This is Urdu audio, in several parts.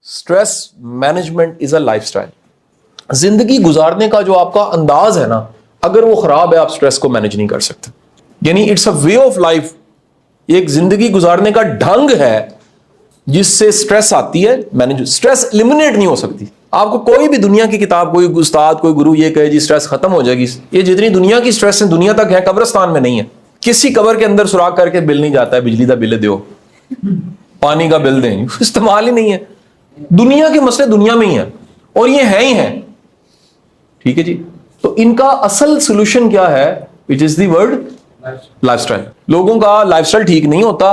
Stress management is a life style. زندگی گزارنے کا جو آپ کا انداز ہے نا, اگر وہ خراب ہے آپ اسٹریس کو مینج نہیں کر سکتے. یعنی it's a way of life, ایک زندگی گزارنے کا ڈھنگ ہے جس سے اسٹریس آتی ہے. مینج اسٹریس ایلیمنیٹ نہیں ہو سکتی. آپ کو کوئی بھی دنیا کی کتاب, کوئی استاد, کوئی گرو یہ کہے جی اسٹریس ختم ہو جائے گی, یہ جتنی دنیا کی اسٹریس ہیں دنیا تک ہے, قبرستان میں نہیں ہے. کسی قبر کے اندر سوراخ کر کے بل نہیں جاتا ہے, بجلی کا بل دیو, پانی کا بل دیں, استعمال ہی نہیں ہے. دنیا کے مسئلے دنیا میں ہی ہیں اور یہ ہیں ہی ہیں. ٹھیک ہے جی. تو ان کا اصل سولوشن کیا ہے؟ وچ از دی ورڈ لائف اسٹائل. لوگوں کا لائف اسٹائل ٹھیک نہیں ہوتا.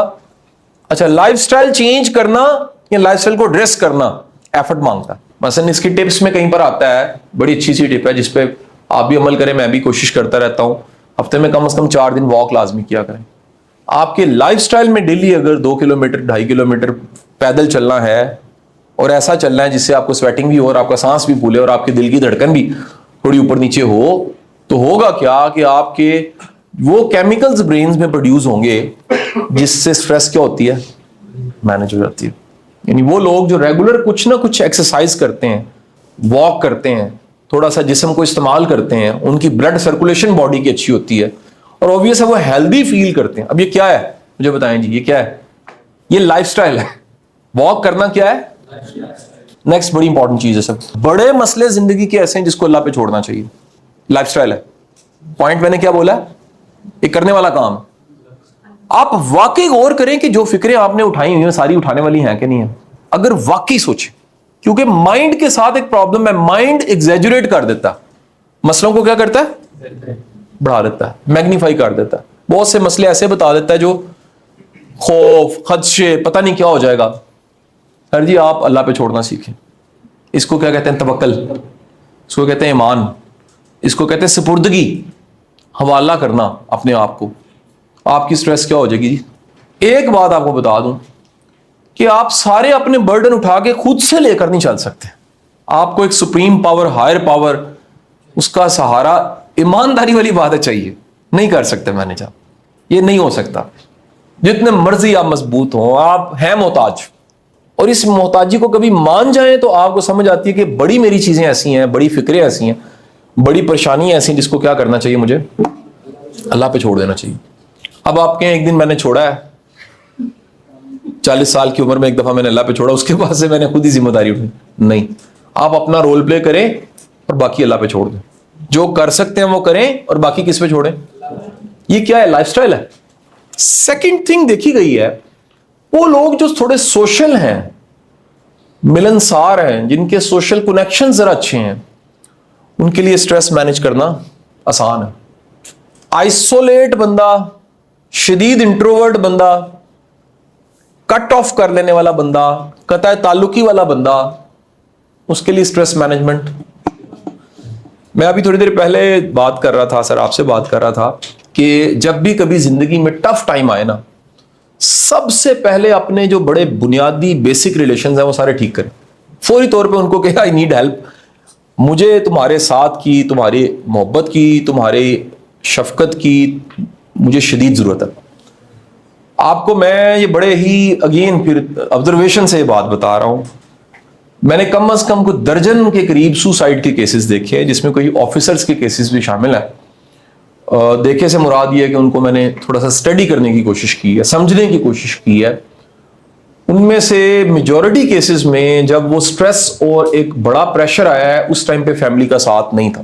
اچھا, لائف اسٹائل چینج کرنا یا لائف اسٹائل کو ڈریس کرنا ایفرٹ مانگتا ہے. مثلا اس کی ٹپس میں کہیں پر آتا ہے, بڑی اچھی سی ٹپ ہے جس پہ آپ بھی عمل کریں, میں بھی کوشش کرتا رہتا ہوں. ہفتے میں کم از کم 4 دن واک لازمی کیا کریں. آپ کے لائف اسٹائل میں ڈیلی اگر 2 کلومیٹر 2.5 کلومیٹر پیدل چلنا ہے اور ایسا چلنا ہے جس سے آپ کو سویٹنگ بھی ہو اور آپ کا سانس بھی پھولے اور آپ کے دل کی دھڑکن بھی تھوڑی اوپر نیچے ہو, تو ہوگا کیا کہ آپ کے وہ کیمیکلز برینز میں پروڈیوس ہوں گے جس سے سٹریس کیا ہوتی ہے, مینج ہو جاتی ہے. یعنی وہ لوگ جو ریگولر کچھ نہ کچھ ایکسرسائز کرتے ہیں, واک کرتے ہیں, تھوڑا سا جسم کو استعمال کرتے ہیں, ان کی بلڈ سرکولیشن باڈی کی اچھی ہوتی ہے اور obvious ہے وہ ہیلدی فیل کرتے ہیں. اب یہ کیا ہے مجھے بتائیں جی, یہ کیا ہے؟ یہ لائف سٹائل ہے. واک کرنا کیا ہے؟ نیکسٹ بڑی انپورٹنٹ چیز ہے. سب بڑے مسئلے زندگی کے ایسے ہیں جس کو اللہ پہ چھوڑنا چاہیے. لائف سٹائل ہے. پوائنٹ میں نے کیا بولا, یہ کرنے والا کام. آپ واقعی غور کریں کہ جو فکریں آپ نے اٹھائی ہوئی ہیں ساری اٹھانے والی ہیں کہ نہیں ہیں. اگر واقعی سوچیں, کیونکہ مائنڈ کے ساتھ ایک پرابلم ہے, مائنڈ ایگزیجریٹ کر دیتا, مسئلوں کو کیا کرتا ہے, بڑھا دیتا ہے, میگنیفائی کر دیتا ہے. بہت سے مسئلے ایسے بتا دیتا ہے جو خوف, خدشے, پتہ نہیں کیا ہو جائے گا. سر جی آپ اللہ پہ چھوڑنا سیکھیں. اس کو کیا کہتے ہیں؟ توکل. اس کو کہتے ہیں ایمان. اس کو کہتے ہیں سپردگی, حوالہ کرنا اپنے آپ کو. آپ کی سٹریس کیا ہو جائے گی جی. ایک بات آپ کو بتا دوں کہ آپ سارے اپنے برڈن اٹھا کے خود سے لے کر نہیں چل سکتے. آپ کو ایک سپریم پاور, ہائر پاور, اس کا سہارا, ایمانداری والی بات ہے, چاہیے. نہیں کر سکتے مینیج آپ, یہ نہیں ہو سکتا. جتنے مرضی آپ مضبوط ہوں, آپ ہیں محتاج. اور اس محتاجی کو کبھی مان جائیں تو آپ کو سمجھ آتی ہے کہ بڑی میری چیزیں ایسی ہیں, بڑی فکریں ایسی ہیں, بڑی پریشانی ایسی ہیں جس کو کیا کرنا چاہیے, مجھے اللہ پہ چھوڑ دینا چاہیے. اب آپ کہیں ایک دن میں نے چھوڑا ہے, 40 سال کی عمر میں ایک دفعہ میں نے اللہ پہ چھوڑا, اس کے بعد سے میں نے خود ہی ذمہ داری اٹھائی. نہیں, آپ اپنا رول پلے کریں اور باقی اللہ پہ چھوڑ دیں. جو کر سکتے ہیں وہ کریں اور باقی کس پہ چھوڑیں. یہ کیا ہے؟ لائف سٹائل ہے. سیکنڈ تھنگ دیکھی گئی ہے, وہ لوگ جو تھوڑے سوشل ہیں, ملنسار ہیں, جن کے سوشل کنیکشن ذرا اچھے ہیں, ان کے لیے سٹریس مینج کرنا آسان ہے. آئسولیٹ بندہ, شدید انٹروورٹ بندہ, کٹ آف کر لینے والا بندہ, قطع تعلقی والا بندہ, اس کے لیے سٹریس مینجمنٹ. میں ابھی تھوڑی دیر پہلے بات کر رہا تھا, سر آپ سے بات کر رہا تھا کہ جب بھی کبھی زندگی میں ٹف ٹائم آئے نا, سب سے پہلے اپنے جو بڑے بنیادی بیسک ریلیشنز ہیں وہ سارے ٹھیک کریں. فوری طور پہ ان کو کہ آئی نیڈ ہیلپ, مجھے تمہارے ساتھ کی, تمہاری محبت کی, تمہاری شفقت کی مجھے شدید ضرورت ہے. آپ کو میں یہ بڑے ہی اگین پھر آبزرویشن سے یہ بات بتا رہا ہوں. میں نے کم از کم کوئی درجن کے قریب سوسائڈ کے کیسز دیکھے ہیں, جس میں کوئی آفیسرز کے کیسز بھی شامل ہیں. دیکھے سے مراد یہ ہے کہ ان کو میں نے تھوڑا سا اسٹڈی کرنے کی کوشش کی ہے, سمجھنے کی کوشش کی ہے. ان میں سے میجورٹی کیسز میں جب وہ سٹریس اور ایک بڑا پریشر آیا ہے, اس ٹائم پہ فیملی کا ساتھ نہیں تھا,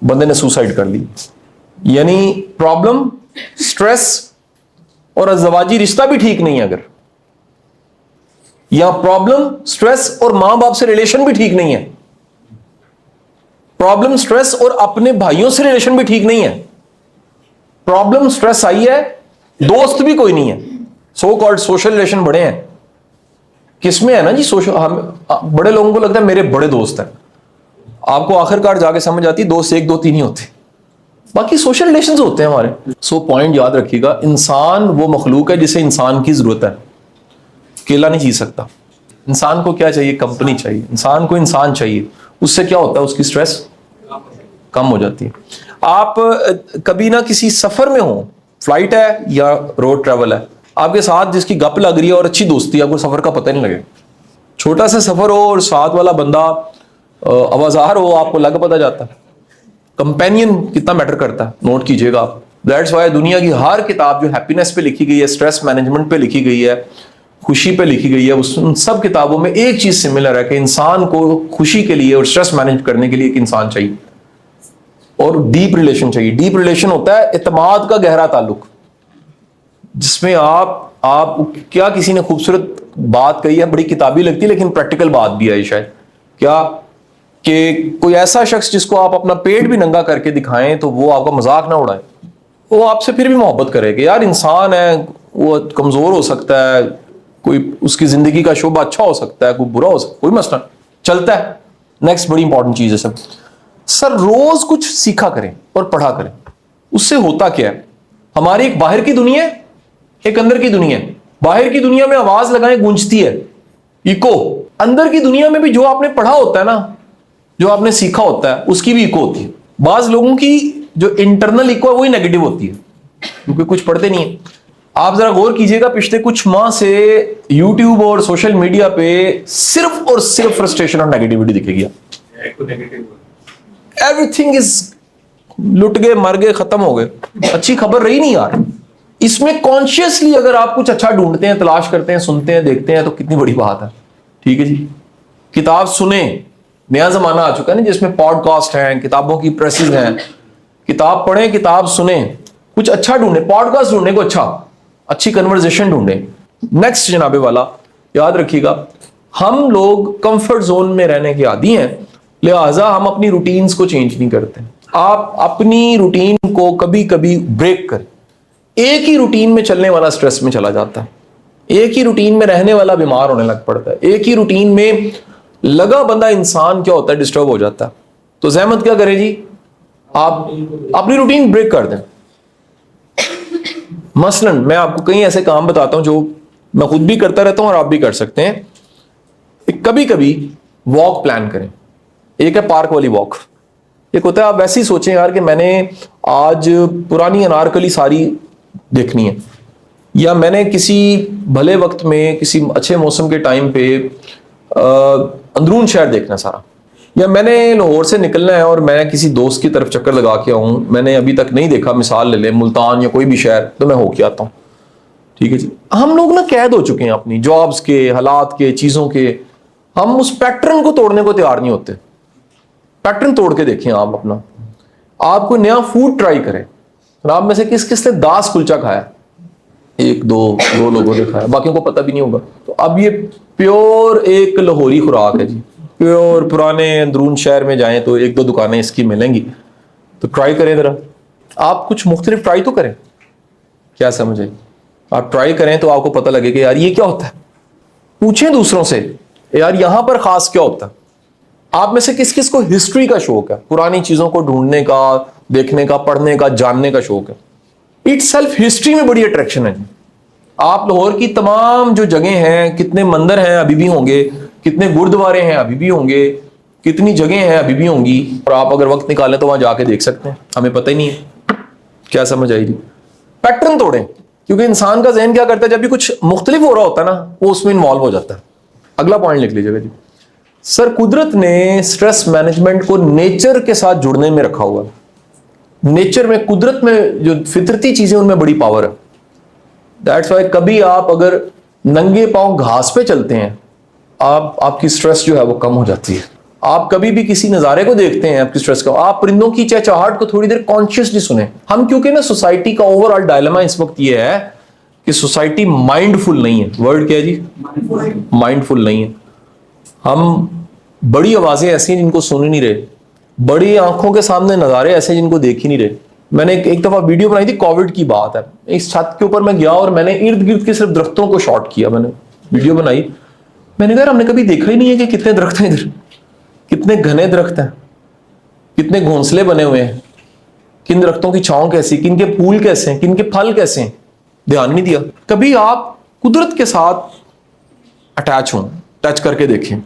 بندے نے سوسائڈ کر لی. یعنی پرابلم سٹریس اور ازدواجی رشتہ بھی ٹھیک نہیں ہے اگر, یا پرابلم سٹریس اور ماں باپ سے ریلیشن بھی ٹھیک نہیں ہے, پرابلم سٹریس اور اپنے بھائیوں سے ریلیشن بھی ٹھیک نہیں ہے, پرابلم سٹریس آئی ہے دوست بھی کوئی نہیں ہے, سو کالڈ سوشل ریلیشن بڑے ہیں. کس میں ہے نا جی سوشل, بڑے لوگوں کو لگتا ہے میرے بڑے دوست ہیں. آپ کو آخر کار جا کے سمجھ آتی ہے دوست 1 2 3 ہی ہوتے, باقی سوشل ریلیشنز ہوتے ہیں ہمارے. سو پوائنٹ یاد رکھیے گا, انسان وہ مخلوق ہے جسے انسان کی ضرورت ہے, اکیلا نہیں جی سکتا. انسان کو کیا چاہیے؟ کمپنی چاہیے. انسان کو انسان چاہیے. اس سے کیا ہوتا ہے؟ اس کی سٹریس کم ہو جاتی ہے. آپ کبھی نہ کسی سفر میں ہوں, فلائٹ ہے یا روڈ ٹریول ہے, آپ کے ساتھ جس کی گپ لگ رہی ہے اور اچھی دوستی ہے, آپ کو سفر کا پتہ نہیں لگے. چھوٹا سا سفر ہو اور ساتھ والا بندہ آوازار ہو, آپ کو لگ پتہ جاتا ہے. کمپینین کتنا میٹر کرتا ہے, نوٹ کیجئے گا آپ. دیٹس وائی دنیا کی ہر کتاب جو ہیپینس پہ لکھی گئی ہے, اسٹریس مینجمنٹ پہ لکھی گئی ہے, خوشی پہ لکھی گئی ہے, ان سب کتابوں میں ایک چیز سملر ہے کہ انسان کو خوشی کے لیے اور اسٹریس مینج کرنے کے لیے ایک انسان چاہیے, اور ڈیپ ریلیشن چاہیے. ڈیپ ریلیشن ہوتا ہے اعتماد کا گہرا تعلق, جس میں آپ کیا کسی نے خوبصورت بات کہی ہے, بڑی کتابی لگتی ہے لیکن پریکٹیکل بات بھی ہے شاید, کیا کہ کوئی ایسا شخص جس کو آپ اپنا پیٹ بھی ننگا کر کے دکھائیں تو وہ آپ کا مذاق نہ اڑائے, وہ آپ سے پھر بھی محبت کرے کہ یار انسان ہے, وہ کمزور ہو سکتا ہے, کوئی اس کی زندگی کا شعبہ اچھا ہو سکتا ہے, کوئی برا ہو سکتا ہے, کوئی مسئلہ چلتا ہے. نیکسٹ بڑی انپورٹنٹ چیز ہے سر روز کچھ سیکھا کریں اور پڑھا کریں. اس سے ہوتا کیا ہے, ہماری ایک باہر کی دنیا ہے, ایک اندر کی دنیا ہے. باہر کی دنیا میں آواز لگائیں گونجتی ہے, ایکو. اندر کی دنیا میں بھی جو آپ نے پڑھا ہوتا ہے نا, جو آپ نے سیکھا ہوتا ہے, اس کی بھی ایکو ہوتی ہے. بعض لوگوں کی جو انٹرنل ایکو ہے وہی نیگیٹو ہوتی ہے, کیونکہ کچھ پڑھتے نہیں ہیں. آپ ذرا غور کیجئے گا, پچھلے کچھ ماہ سے یوٹیوب اور سوشل میڈیا پہ صرف اور صرف فرسٹریشن اور نیگیٹیوٹی دکھے گی. ایوری تھنگ از لٹ گئے, مر گئے, ختم ہو گئے, اچھی خبر رہی نہیں یار. اس میں کانشیسلی اگر آپ کچھ اچھا ڈھونڈتے ہیں, تلاش کرتے ہیں, سنتے ہیں, دیکھتے ہیں تو کتنی بڑی بات ہے. ٹھیک ہے جی, کتاب سنیں. نیا زمانہ آ چکا ہے نا جس میں پوڈ کاسٹ ہیں, کتابوں کی پریسز ہیں. کتاب پڑھیں, کتاب سنیں, کچھ اچھا ڈھونڈیں, پوڈ کاسٹ ڈھونڈیں کو اچھی کنورزیشن ڈھونڈیں. نیکسٹ جناب والا یاد رکھیے گا, ہم لوگ کمفرٹ زون میں رہنے کے عادی ہیں, لہٰذا ہم اپنی روٹینز کو چینج نہیں کرتے. آپ اپنی روٹین کو کبھی کبھی بریک کریں. ایک ہی روٹین میں چلنے والا سٹریس میں چلا جاتا ہے, ایک ہی روٹین میں رہنے والا بیمار ہونے لگ پڑتا ہے, ایک ہی روٹین میں لگا بندہ انسان کیا ہوتا ہے, ڈسٹرب ہو جاتا ہے. تو زحمت کیا کرے جی, آپ اپنی روٹین بریک کر دیں. مثلا میں آپ کو کئی ایسے کام بتاتا ہوں جو میں خود بھی کرتا رہتا ہوں اور آپ بھی کر سکتے ہیں. کبھی کبھی واک پلان کریں. ایک ہے پارک والی واک, ایک ہوتا ہے آپ ویسے ہی سوچیں یار کہ میں نے آج پرانی انارکلی ساری دیکھنی ہے, یا میں نے کسی بھلے وقت میں کسی اچھے موسم کے ٹائم پہ اندرون شہر دیکھنا سارا, یا میں نے لاہور سے نکلنا ہے اور میں کسی دوست کی طرف چکر لگا کے آؤں, میں نے ابھی تک نہیں دیکھا, مثال لے لیں ملتان یا کوئی بھی شہر, تو میں ہو کے آتا ہوں. ٹھیک ہے جی, ہم لوگ نا قید ہو چکے ہیں اپنی جابس کے, حالات کے, چیزوں کے. ہم اس پیٹرن کو توڑنے کو تیار نہیں ہوتے. پیٹرن توڑ کے دیکھیں آپ اپنا. آپ کوئی نیا فوڈ ٹرائی کریں. آپ میں سے کس کس نے داس کلچا کھایا؟ ایک دو لوگوں نے کھایا, باقیوں کو پتہ بھی نہیں ہوگا. تو اب یہ پیور ایک لاہوری خوراک ہے جی, پیور. پرانے اندرون شہر میں جائیں تو ایک دو دکانیں اس کی ملیں گی, تو ٹرائی کریں ذرا. آپ کچھ مختلف ٹرائی تو کریں. کیا سمجھے, آپ ٹرائی کریں تو آپ کو پتہ لگے کہ یار یہ کیا ہوتا ہے. پوچھیں دوسروں سے یار یہاں پر خاص کیا ہوتا ہے. آپ میں سے کس کس کو ہسٹری کا شوق ہے, پرانی چیزوں کو ڈھونڈنے کا, دیکھنے کا, پڑھنے کا, جاننے کا شوق ہے. اٹ سیلف ہسٹری میں بڑی اٹریکشن ہے. آپ لاہور کی تمام جو جگہیں ہیں, کتنے مندر ہیں ابھی بھی ہوں گے, کتنے گردوارے ہیں ابھی بھی ہوں گے, کتنی جگہیں ہیں ابھی بھی ہوں گی, اور آپ اگر وقت نکالیں تو وہاں جا کے دیکھ سکتے ہیں. ہمیں پتہ ہی نہیں ہے. کیا سمجھ آئی جی. پیٹرن توڑیں, کیونکہ انسان کا ذہن کیا کرتا ہے, جب بھی کچھ مختلف ہو رہا ہوتا ہے نا وہ اس میں انوالو ہو جاتا ہے. اگلا پوائنٹ لکھ لیجیے گا جی. سر قدرت نے سٹریس مینجمنٹ کو نیچر کے ساتھ جڑنے میں رکھا ہوا ہے. نیچر میں, قدرت میں جو فطرتی چیزیں ان میں بڑی پاور ہے. دیٹس وائی کبھی آپ اگر ننگے پاؤں گھاس پہ چلتے ہیں, آپ کی سٹریس جو ہے وہ کم ہو جاتی ہے. آپ کبھی بھی کسی نظارے کو دیکھتے ہیں, آپ کی سٹریس کا, آپ پرندوں کی چہچہاہٹ کو تھوڑی دیر کانشیسلی سنیں. ہم کیونکہ نا سوسائٹی کا اوور آل ڈائلما اس وقت یہ ہے کہ سوسائٹی مائنڈ فل نہیں ہے. ورڈ کیا جی, مائنڈ فل نہیں ہے. ہم بڑی آوازیں ایسی ہیں جن کو سن ہی نہیں رہے, بڑی آنکھوں کے سامنے نظارے ایسے جن کو دیکھ ہی نہیں رہے. میں نے ایک دفعہ ویڈیو بنائی تھی, کووڈ کی بات ہے, اس چھت کے اوپر میں گیا اور میں نے ارد گرد کے صرف درختوں کو شاٹ کیا. میں نے ویڈیو بنائی, میں نے کہا ہم نے کبھی دیکھا ہی نہیں ہے کہ کتنے درخت ہیں ادھر, کتنے گھنے درخت ہیں, کتنے گھونسلے بنے ہوئے ہیں, کن درختوں کی چھاؤں کیسی, کن کے پھول کیسے ہیں, کن کے پھل کیسے ہیں, دھیان نہیں دیا. کبھی آپ قدرت کے ساتھ اٹیچ ہوں, ٹچ کر کے دیکھیں.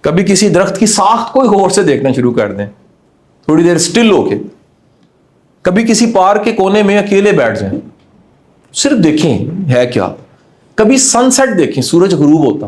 کبھی کسی درخت کی ساخت کو غور سے دیکھنا شروع کر دیں, تھوڑی دیر سٹل ہو کے. کبھی کسی پارک کے کونے میں اکیلے بیٹھ جائیں, صرف دیکھیں ہے کیا. کبھی سن سیٹ دیکھیں, سورج غروب ہوتا.